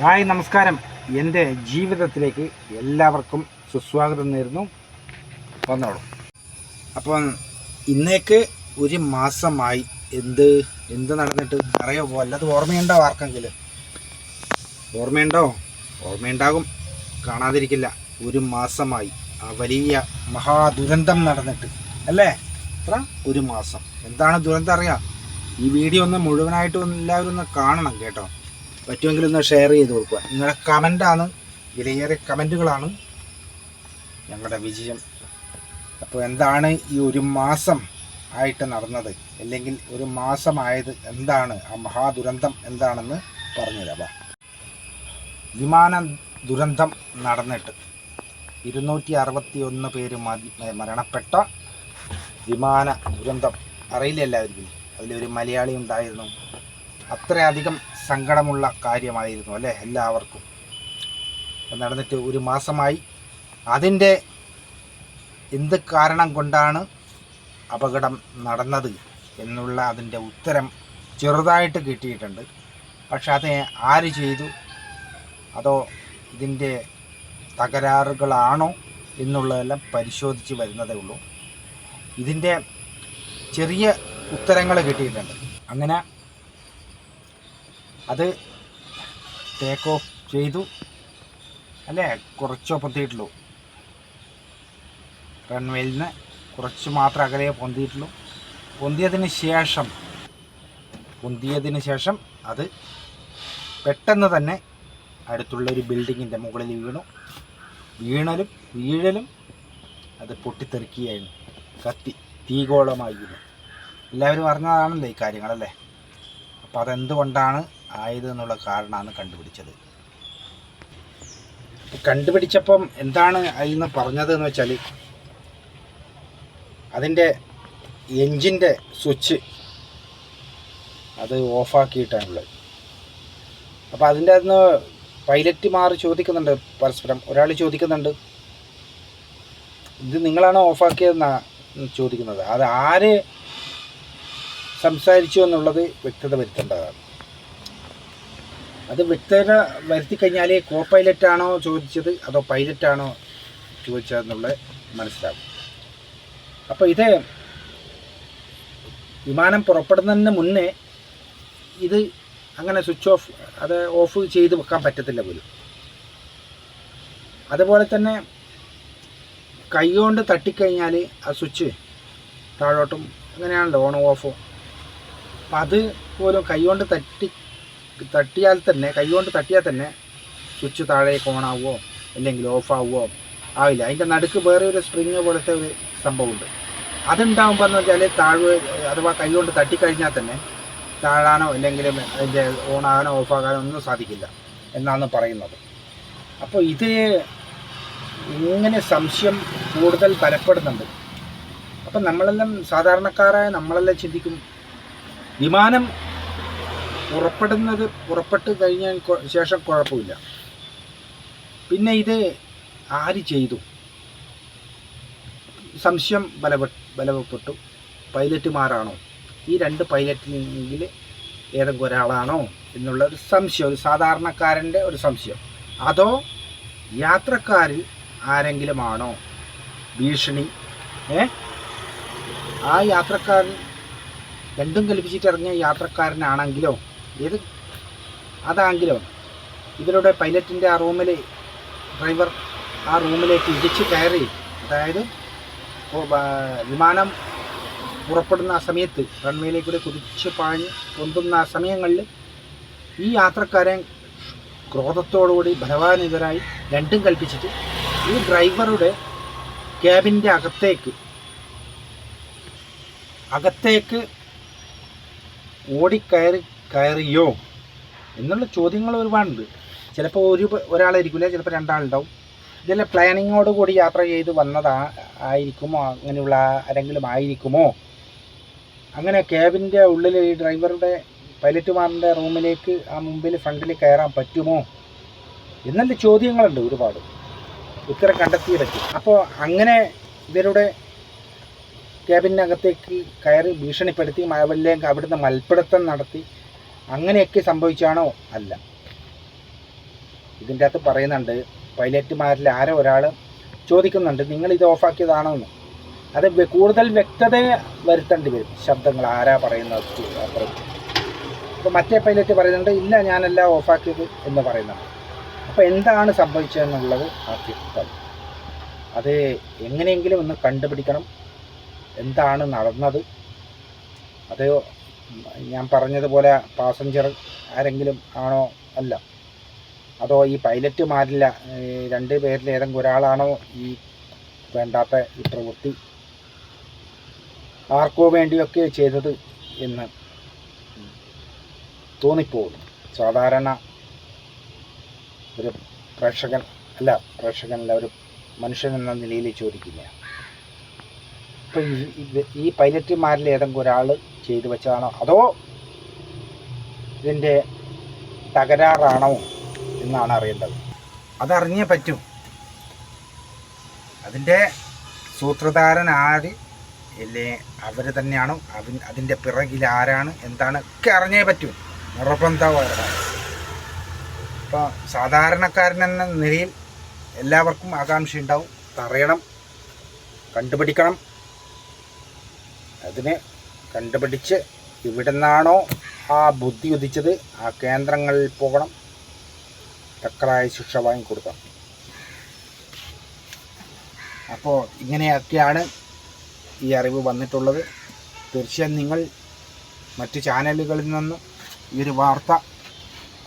Hi നമസ്കാരം. എൻ്റെ ജീവിതത്തിലേക്ക് എല്ലാവർക്കും സുസ്വാഗതം നേരുന്നു. വന്നോളൂ. അപ്പം ഇന്നേക്ക് ഒരു മാസമായി. എന്ത് നടന്നിട്ട് അറിയോ? വല്ലത് ഓർമ്മയുണ്ടോ? ആർക്കെങ്കിലും ഓർമ്മയുണ്ടോ? ഓർമ്മയുണ്ടാകും, കാണാതിരിക്കില്ല. ഒരു മാസമായി ആ വലിയ മഹാദുരന്തം നടന്നിട്ട് അല്ലേ? എത്ര? ഒരു മാസം. എന്താണ് ദുരന്തം അറിയാം? ഈ വീഡിയോ ഒന്ന് മുഴുവനായിട്ട് എല്ലാവരും ഒന്ന് കാണണം കേട്ടോ. പറ്റുമെങ്കിൽ ഒന്ന് ഷെയർ ചെയ്ത് കൊടുക്കുക. നിങ്ങളുടെ കമൻ്റാണ്, വിലയേറിയ കമൻറ്റുകളാണ് ഞങ്ങളുടെ വിജയം. അപ്പോൾ എന്താണ് ഈ ഒരു മാസം ആയിട്ട് നടന്നത്, അല്ലെങ്കിൽ ഒരു മാസമായത് എന്താണ്, ആ മഹാദുരന്തം എന്താണെന്ന് പറഞ്ഞുതരാം. വിമാന ദുരന്തം നടന്നിട്ട് 261 പേര് മരണപ്പെട്ട വിമാന ദുരന്തം. അറിയില്ല എല്ലാവർക്കും. അതിലൊരു മലയാളി ഉണ്ടായിരുന്നു. അത്രയധികം സങ്കടമുള്ള കാര്യമായിരുന്നു അല്ലേ എല്ലാവർക്കും. നടന്നിട്ട് ഒരു മാസമായി. അതിൻ്റെ എന്ത് കാരണം കൊണ്ടാണ് അപകടം നടന്നത് എന്നുള്ള അതിൻ്റെ ഉത്തരം ചെറുതായിട്ട് കിട്ടിയിട്ടുണ്ട്. പക്ഷെ അത് ആര് ചെയ്തു, അതോ ഇതിൻ്റെ തകരാറുകളാണോ എന്നുള്ളതെല്ലാം പരിശോധിച്ച് വരുന്നതേ ഉള്ളൂ. ഇതിൻ്റെ ചെറിയ ഉത്തരങ്ങൾ കിട്ടിയിട്ടുണ്ട്. അങ്ങനെ അത് ടേക്ക് ഓഫ് ചെയ്തു അല്ലേ? കുറച്ചോ പൊന്തിയിട്ടുള്ളൂ. റൺവേയിൽ നിന്ന് കുറച്ച് മാത്രം അകലെ പൊന്തിയിട്ടുള്ളൂ. പൊന്തിയതിന് ശേഷം അത് പെട്ടെന്ന് തന്നെ അടുത്തുള്ളൊരു ബിൽഡിങ്ങിൻ്റെ മുകളിൽ വീഴലും അത് പൊട്ടിത്തെറിക്കുകയായിരുന്നു. കത്തി തീഗോളമായിരുന്നു. എല്ലാവരും അറിഞ്ഞതാണല്ലോ ഈ കാര്യങ്ങളല്ലേ. അപ്പോൾ അതെന്തുകൊണ്ടാണ് ആയത് എന്നുള്ള കാരണമാണ് കണ്ടുപിടിച്ചപ്പം എന്താണ് അതിൽ നിന്ന് പറഞ്ഞത് എന്ന് വെച്ചാൽ, അതിൻ്റെ എൻജിൻ്റെ സ്വിച്ച് അത് ഓഫാക്കിയിട്ടാണുള്ളത്. അപ്പോൾ അതിൻ്റെ അകത്ത് പൈലറ്റുമാർ ചോദിക്കുന്നുണ്ട് പരസ്പരം. ഒരാൾ ചോദിക്കുന്നുണ്ട്, ഇത് നിങ്ങളാണോ ഓഫാക്കിയതെന്നാണ് ചോദിക്കുന്നത്. അത് ആര് സംസാരിച്ചു എന്നുള്ളത് വ്യക്തത വരുത്തേണ്ടതാണ്. അത് വ്യക്തത വരുത്തി കഴിഞ്ഞാൽ കോ പൈലറ്റാണോ ചോദിച്ചത് അതോ പൈലറ്റാണോ ചോദിച്ചതെന്നുള്ളത് മനസ്സിലാവും. അപ്പോൾ ഇത് വിമാനം പുറപ്പെടുന്നതിന് മുന്നേ ഇത് അങ്ങനെ സ്വിച്ച് ഓഫ്, അത് ഓഫ് ചെയ്ത് വെക്കാൻ പറ്റത്തില്ല പോലും. അതുപോലെ തന്നെ കൈകൊണ്ട് തട്ടിക്കഴിഞ്ഞാൽ ആ സ്വിച്ച് താഴോട്ടും അങ്ങനെയാണല്ലോ ഓണോ ഓഫോ. അപ്പം അത് പോലും കൈകൊണ്ട് തട്ടിയാൽ തന്നെ സ്വിച്ച് താഴേക്ക് ഓണാവുമോ അല്ലെങ്കിൽ ഓഫാവുമോ ആവില്ല. അതിൻ്റെ നടുക്ക് വേറെ ഒരു സ്പ്രിങ് പോലത്തെ ഒരു സംഭവമുണ്ട്. അതുണ്ടാകുമ്പോൾ എന്ന് വെച്ചാൽ അഥവാ കൈകൊണ്ട് തട്ടിക്കഴിഞ്ഞാൽ തന്നെ താഴാനോ അല്ലെങ്കിൽ അതിൻ്റെ ഓണാകാനോ ഓഫാകാനോ ഒന്നും സാധിക്കില്ല എന്നാണ് പറയുന്നത്. അപ്പോൾ ഇത് ഇങ്ങനെ സംശയം കൂടുതൽ ബലപ്പെടുന്നുണ്ട്. അപ്പം നമ്മളെല്ലാം സാധാരണക്കാരായ നമ്മളെല്ലാം ചിന്തിക്കും, വിമാനം പുറപ്പെട്ട് കഴിഞ്ഞ ശേഷം കുഴപ്പമില്ല, പിന്നെ ഇത് ആര് ചെയ്തു? സംശയം ബലപ്പെട്ടു. പൈലറ്റുമാരാണോ, ഈ 2 പൈലറ്റിനെങ്കിൽ ഏതെങ്കിലും ഒരാളാണോ എന്നുള്ള ഒരു സംശയം, ഒരു സാധാരണക്കാരൻ്റെ ഒരു സംശയം. അതോ യാത്രക്കാരിൽ ആരെങ്കിലും ആണോ ഭീഷണി? ആ യാത്രക്കാരൻ രണ്ടും കൽപ്പിച്ചിട്ട് ഇറങ്ങിയ യാത്രക്കാരനാണെങ്കിലോ അതാണെങ്കിലോ ഇതിലൂടെ പൈലറ്റിൻ്റെ ആ റൂമിൽ ഡ്രൈവർ ആ റൂമിലേക്ക് ഇടിച്ച് കയറി, അതായത് വിമാനം പുറപ്പെടുന്ന ആ സമയത്ത് റൺവേയിലേക്കൂടെ കുതിച്ച് പാഞ്ഞ് പൊന്തുന്ന ആ സമയങ്ങളിൽ ഈ യാത്രക്കാരൻ ക്രോധത്തോടുകൂടി ബലവാനിതരായി രണ്ടും കൽപ്പിച്ചിട്ട് ഈ ഡ്രൈവറുടെ ക്യാബിൻ്റെ അകത്തേക്ക് ഓടിക്കയറിയോ എന്നുള്ള ചോദ്യങ്ങൾ ഒരുപാടുണ്ട്. ചിലപ്പോൾ ഒരാളായിരിക്കില്ല, ചിലപ്പോൾ 2 ആളുണ്ടാവും. ഇതെല്ലാം പ്ലാനിങ്ങോട് കൂടി യാത്ര ചെയ്ത് ആയിരിക്കുമോ, അങ്ങനെയുള്ള ആരെങ്കിലും ആയിരിക്കുമോ? അങ്ങനെ ക്യാബിൻ്റെ ഉള്ളിൽ ഈ ഡ്രൈവറുടെ പൈലറ്റുമാറിൻ്റെ റൂമിലേക്ക് ആ ഫ്രണ്ടിൽ കയറാൻ പറ്റുമോ എന്നുള്ള ചോദ്യങ്ങളുണ്ട് ഒരുപാട്. ഉത്തരം കണ്ടെത്തിയേ പറ്റും. അപ്പോൾ അങ്ങനെ ഇവരുടെ ക്യാബിനകത്തേക്ക് കയറി ഭീഷണിപ്പെടുത്തി അവിടുന്ന് മൽപ്പിടുത്തം നടത്തി അങ്ങനെയൊക്കെ സംഭവിച്ചാണോ? അല്ല. ഇതിൻ്റെ അകത്ത് പറയുന്നുണ്ട്, പൈലറ്റുമാരിൽ ആരോ ഒരാൾ ചോദിക്കുന്നുണ്ട് നിങ്ങളിത് ഓഫാക്കിയതാണോ എന്ന്. അത് കൂടുതൽ വ്യക്തത വരുത്തേണ്ടി വരും, ശബ്ദങ്ങൾ ആരാ പറയുന്നത് അപ്പുറം. അപ്പോൾ മറ്റേ പൈലറ്റ് പറയുന്നുണ്ട് ഇല്ല ഞാനല്ല ഓഫാക്കിയത് എന്ന് പറയുന്നുണ്ട്. അപ്പോൾ എന്താണ് സംഭവിച്ചതെന്നുള്ളത് വ്യക്തം. അത് എങ്ങനെയെങ്കിലും ഒന്ന് കണ്ടുപിടിക്കണം, എന്താണ് നടന്നത്. അത് ഞാൻ പറഞ്ഞതുപോലെ പാസഞ്ചർ ആരെങ്കിലും ആണോ അല്ല, അതോ ഈ പൈലറ്റുമാരില്ല 2 പേരിൽ ഏതെങ്കിലും ഒരാളാണോ ഈ വേണ്ടാത്ത ഈ പ്രവൃത്തി ആർക്കോ വേണ്ടിയൊക്കെ ചെയ്തത് എന്ന് തോന്നിപ്പോകുന്നു. സാധാരണ ഒരു പ്രേക്ഷകനല്ല ഒരു മനുഷ്യൻ എന്ന നിലയിൽ ചോദിക്കുന്നതാണ്. അപ്പോൾ ഈ പൈലറ്റുമാരിൽ ഏതെങ്കിലും ഒരാൾ ചെയ്തു വെച്ചതാണോ അതോ ഇതിൻ്റെ തകരാറാണോ എന്നാണ് അറിയേണ്ടത്. അതറിഞ്ഞേ പറ്റൂ. അതിൻ്റെ സൂത്രധാരൻ ആര് അല്ലേ, അവർ തന്നെയാണോ, അതിൻ്റെ പിറകിൽ ആരാണ്, എന്താണ് ഒക്കെ അറിഞ്ഞേ പറ്റൂ, നിർബന്ധമാണ്. ഇപ്പോൾ സാധാരണക്കാരൻ എന്ന നിലയിൽ എല്ലാവർക്കും ആകാംക്ഷ ഉണ്ടാവും, അറിയണം, കണ്ടുപിടിക്കണം. അതിനെ കണ്ടുപിടിച്ച് ഇവിടെ നിന്നാണോ ആ ബുദ്ധി ഉദിച്ചത് ആ കേന്ദ്രങ്ങളിൽ പോകണം, തക്കതായ ശിക്ഷ വാങ്ങിക്കൊടുക്കണം. അപ്പോൾ ഇങ്ങനെയൊക്കെയാണ് ഈ അറിവ് വന്നിട്ടുള്ളത്. തീർച്ചയായും നിങ്ങൾ മറ്റ് ചാനലുകളിൽ നിന്ന് ഈ ഒരു വാർത്ത,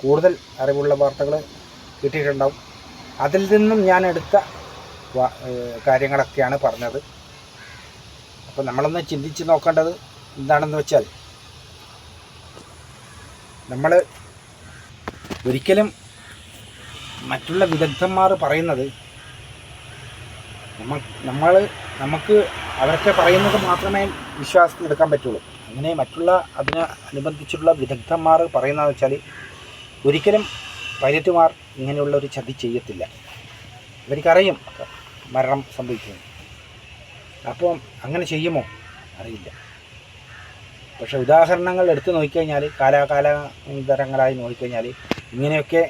കൂടുതൽ അറിവുള്ള വാർത്തകൾ കിട്ടിയിട്ടുണ്ടാവും. അതിൽ നിന്നും ഞാൻ എടുത്ത കാര്യങ്ങളൊക്കെയാണ് പറഞ്ഞത്. അപ്പോൾ നമ്മളൊന്ന് ചിന്തിച്ച് നോക്കേണ്ടത് എന്താണെന്ന് വെച്ചാൽ, നമ്മൾ ഒരിക്കലും മറ്റുള്ള വിദഗ്ധന്മാർ പറയുന്നത് നമുക്ക് അവരൊക്കെ പറയുന്നത് മാത്രമേ വിശ്വാസത്തിൽ എടുക്കാൻ പറ്റുള്ളൂ. അങ്ങനെ മറ്റുള്ള അതിനനുബന്ധിച്ചുള്ള വിദഗ്ധന്മാർ പറയുന്നതെന്ന് വെച്ചാൽ ഒരിക്കലും പൈലറ്റുമാർ ഇങ്ങനെയുള്ള ഒരു ചതി ചെയ്യത്തില്ല. ഇവർക്കറിയും മരണം സംഭവിക്കുന്നു. അപ്പം അങ്ങനെ ചെയ്യുമോ അറിയില്ല. പക്ഷെ ഉദാഹരണങ്ങൾ എടുത്ത് നോക്കിക്കഴിഞ്ഞാൽ, കാലാകാലാന്തരങ്ങളായി നോക്കിക്കഴിഞ്ഞാൽ ഇങ്ങനെയൊക്കെ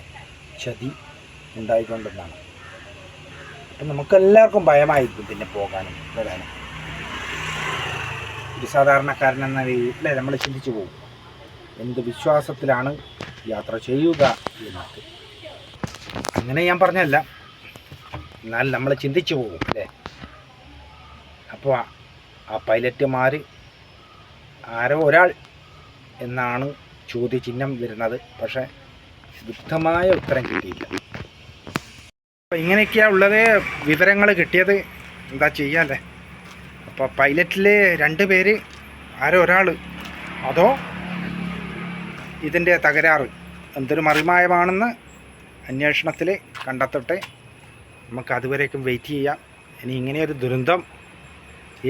ചതി ഉണ്ടായിക്കൊണ്ടെന്നാണ്. അപ്പം നമുക്കെല്ലാവർക്കും ഭയമായിരിക്കും പിന്നെ പോകാനും വരാനും. ഒരു സാധാരണക്കാരൻ എന്ന രീതിയിൽ നമ്മൾ ചിന്തിച്ചു പോകും, എന്ത് വിശ്വാസത്തിലാണ് യാത്ര ചെയ്യുക എന്നൊക്കെ. അങ്ങനെ ഞാൻ പറഞ്ഞല്ല, എന്നാൽ നമ്മൾ ചിന്തിച്ചു പോകും അല്ലേ. അപ്പോൾ ആ പൈലറ്റുമാർ ആരോ ഒരാൾ എന്നാണ് ചോദ്യചിഹ്നം വരുന്നത്. പക്ഷേ വ്യക്തമായ ഉത്തരം കിട്ടിയില്ല. അപ്പോൾ ഇങ്ങനെയൊക്കെയാണ് ഉള്ളത്. വിവരങ്ങൾ കിട്ടിയത് എന്താ ചെയ്യാല്ലേ. അപ്പോൾ പൈലറ്റിൽ 2 പേര് ആരോ ഒരാൾ, അതോ ഇതിൻ്റെ തകരാറ് എന്തൊരു മറിമായമാണെന്ന് അന്വേഷണത്തിൽ കണ്ടെത്തട്ടെ. നമുക്ക് അതുവരേക്കും വെയിറ്റ് ചെയ്യാം. ഇനി ഇങ്ങനെയൊരു ദുരന്തം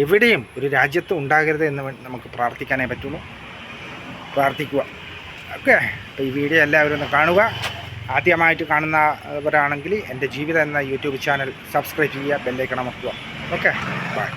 എവിടെയും ഒരു രാജ്യത്തും ഉണ്ടാകരുത് എന്ന് നമുക്ക് പ്രാർത്ഥിക്കാനേ പറ്റുള്ളൂ. പ്രാർത്ഥിക്കുക. ഓക്കെ. അപ്പോൾ ഈ വീഡിയോ എല്ലാവരും ഒന്ന് കാണുക. ആദ്യമായിട്ട് കാണുന്നവരാണെങ്കിൽ എൻ്റെ ജീവിതം എന്ന യൂട്യൂബ് ചാനൽ സബ്സ്ക്രൈബ് ചെയ്യുക, ബെല്ലൈക്കൺ അമർത്തുക. Okay, by.